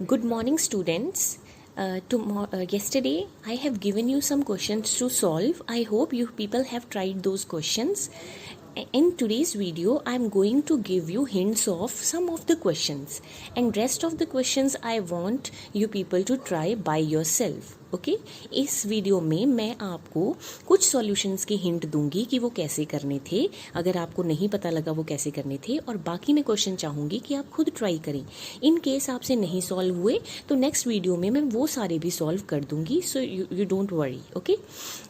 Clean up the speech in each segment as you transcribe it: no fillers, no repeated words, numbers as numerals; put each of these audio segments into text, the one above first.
Good morning, students. Yesterday, I have given you some questions to solve. I hope you people have tried those questions. In today's video, I am going to give you hints of some of the questions, and rest of the questions I want you people to try by yourself. Okay इस video में मैं आपको कुछ solutions की hint दूंगी कि वो कैसे करने थे, अगर आपको नहीं पता लगा वो कैसे करने थे, और बाकी मैं क्वेश्चन चाहूँगी कि आप खुद ट्राई करें. इन केस आपसे नहीं सॉल्व हुए तो नेक्स्ट वीडियो में मैं वो सारे भी सॉल्व कर दूंगी, so you don't worry. Okay,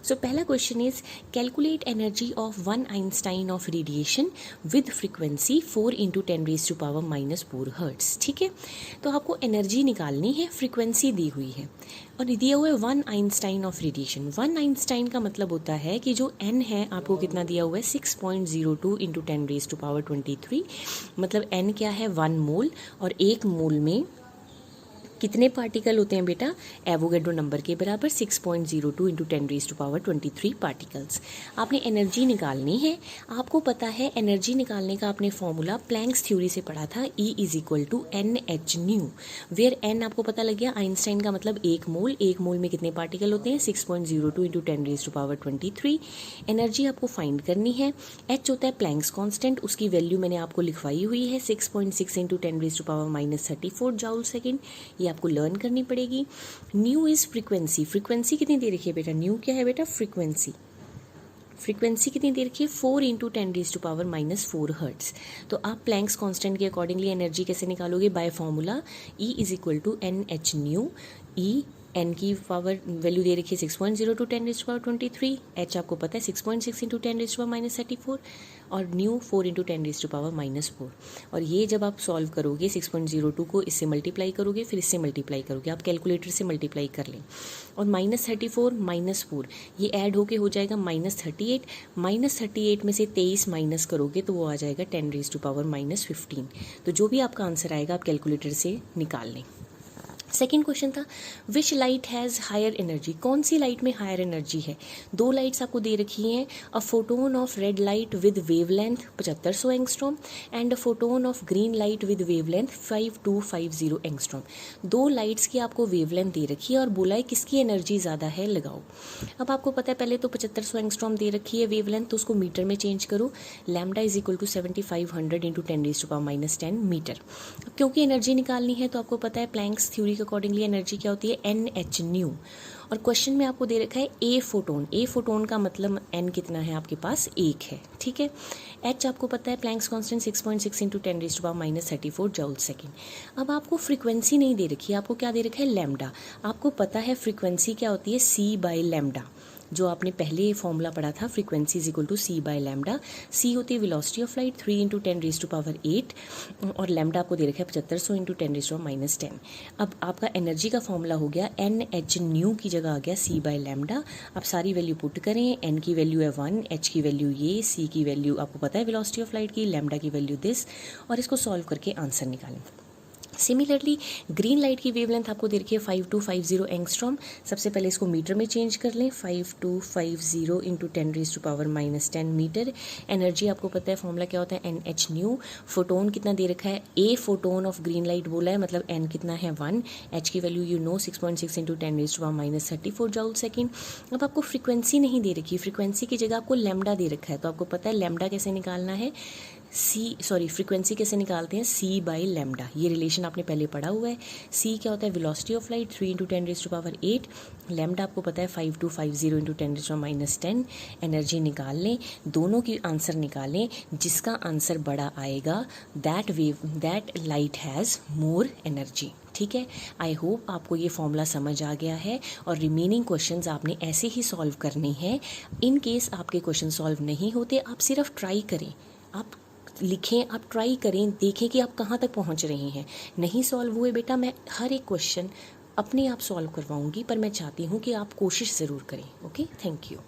so पहला question is calculate energy of one einstein of radiation with frequency 4 × 10⁻⁻⁴ hertz. ठीक है, तो आपको एनर्जी निकालनी है, फ्रीक्वेंसी दी हुई है और दिया हुआ है one einstein of radiation. One Einstein का मतलब होता है कि जो एन है आपको कितना दिया हुआ है 6.02 × 10⁻23. मतलब एन क्या है 1 मोल, और 1 मोल में कितने पार्टिकल होते हैं बेटा, एवोगैड्रो नंबर के बराबर 6.02 × 10⁻23 पार्टिकल्स. आपने एनर्जी निकालनी है. आपको पता है एनर्जी निकालने का आपने फॉर्मूला प्लैंक्स थ्योरी से पढ़ा था, E = NH/ν, वेयर एन आपको पता लग गया. आइंस्टाइन का मतलब 1 मोल, 1 मोल में कितने पार्टिकल होते हैं 6.02 × 10⁻23. एनर्जी आपको फाइंड करनी है. H होता है प्लैंक्स कॉन्स्टेंट, उसकी वैल्यू मैंने आपको लिखवाई हुई है 6.6 × 10⁻⁻34 जूल सेकेंड. ये आपको लर्न करनी पड़ेगी. New is frequency. फ्रीक्वेंसी कितनी दे रखी है बेटा, न्यू क्या है बेटा फ्रीक्वेंसी. फ्रीक्वेंसी कितनी दे रखी है 4 × 10⁻⁻⁴ हर्ट्स. तो आप प्लैंक्स कांस्टेंट के अकॉर्डिंगली एनर्जी कैसे निकालोगे, by formula E = NH/ν. E N की पावर वैल्यू दे रखी है 6.02 × 10⁻23. एच आपको पता है 6.6 × 10⁻⁻34 और न्यू 4 × 10⁻⁻4. और ये जब आप सॉल्व करोगे 6.02 को इससे मल्टीप्लाई करोगे, फिर इससे मल्टीप्लाई करोगे, आप कैलकुलेटर से मल्टीप्लाई कर लें, और -34 -4 ये ऐड होके हो जाएगा -38. -38 में से 23 माइनस करोगे तो वो आ जाएगा 10⁻⁻15. तो जो भी आपका आंसर आएगा आप कैलकुलेटर से निकाल लें. सेकेंड क्वेश्चन था which light has higher energy. कौन सी लाइट में हायर एनर्जी है. 2 लाइट्स आपको दे रखी हैं. A photon of red light with wavelength 7500 angstrom and a photon of green light with wavelength 5250 angstrom. 2 lights की आपको वेवलेंथ दे रखी है और बोला है किसकी एनर्जी ज़्यादा है, लगाओ. अब आपको पता है पहले तो 7500 एंगस्ट्रॉम दे रखी है वेवलेंथ, तो उसको मीटर में चेंज करो. Lambda = 7500 × 10⁻10 meter. अब क्योंकि एनर्जी निकालनी है तो आपको पता है प्लैंक्स थ्योरी अकॉर्डिंगली एनर्जी क्या होती है NH/ν. और क्वेश्चन में आपको दे रखा है ए फोटोन. ए फोटोन का मतलब n कितना है आपके पास, 1 है. ठीक है. H आपको पता है प्लैंक्स कांस्टेंट 6.6 × 10⁻⁻34 जूल सेकेंड. अब आपको फ्रीक्वेंसी नहीं दे रखी है, आपको क्या दे रखा है लैम्डा. आपको पता है फ्रीक्वेंसी क्या होती है C/λ, जो आपने पहले फॉर्मूला पढ़ा था. Frequency = C/λ. C होती है वेलोसिटी ऑफ लाइट 3 × 10⁸, और लैम्डा आपको दे रखा है 7500 × 10⁻10. अब आपका एनर्जी का फॉर्मूला हो गया NH/ν की जगह आ गया C/λ. आप सारी वैल्यू पुट करें. N की वैल्यू है 1, H की वैल्यू ये, C की वैल्यू आपको पता है वेलोसिटी ऑफ लाइट की, लैम्डा की वैल्यू दिस, और इसको सॉल्व करके आंसर निकालें. सिमिलरली ग्रीन लाइट की वेवलेंथ आपको दे रखी है 5250 एंगस्ट्रॉम. सबसे पहले इसको मीटर में चेंज कर लें. 5250 × 10⁻10 मीटर. एनर्जी आपको पता है फॉर्मूला क्या होता है NH/ν. फोटोन कितना दे रखा है, a photon of green light बोला है, मतलब n कितना है 1. H की वैल्यू 6.6 × 10⁻34 जूल सेकेंड. अब आपको फ्रीक्वेंसी नहीं दे रखी, फ्रीक्वेंसी की जगह आपको लैम्डा दे रखा है, तो आपको पता है लैम्डा कैसे निकालना है, फ्रीक्वेंसी कैसे निकालते हैं C/λ. ये रिलेशन आपने पहले पढ़ा हुआ है. C क्या होता है वेलोसिटी ऑफ लाइट 3 × 10⁸. लैम्डा आपको पता है 5250 × 10⁻10. एनर्जी निकाल लें, दोनों की आंसर निकालें. जिसका आंसर बड़ा आएगा that light has more energy. ठीक है. आई होप आपको ये फॉर्मूला समझ आ गया है, और रिमेनिंग क्वेश्चंस आपने ऐसे ही सॉल्व करने हैं. इन केस आपके क्वेश्चन सॉल्व नहीं होते, आप सिर्फ ट्राई करें, आप लिखें, आप ट्राई करें, देखें कि आप कहाँ तक पहुँच रहे हैं. नहीं सॉल्व हुए बेटा, मैं हर एक क्वेश्चन अपने आप सॉल्व करवाऊंगी, पर मैं चाहती हूँ कि आप कोशिश ज़रूर करें. Okay, thank you.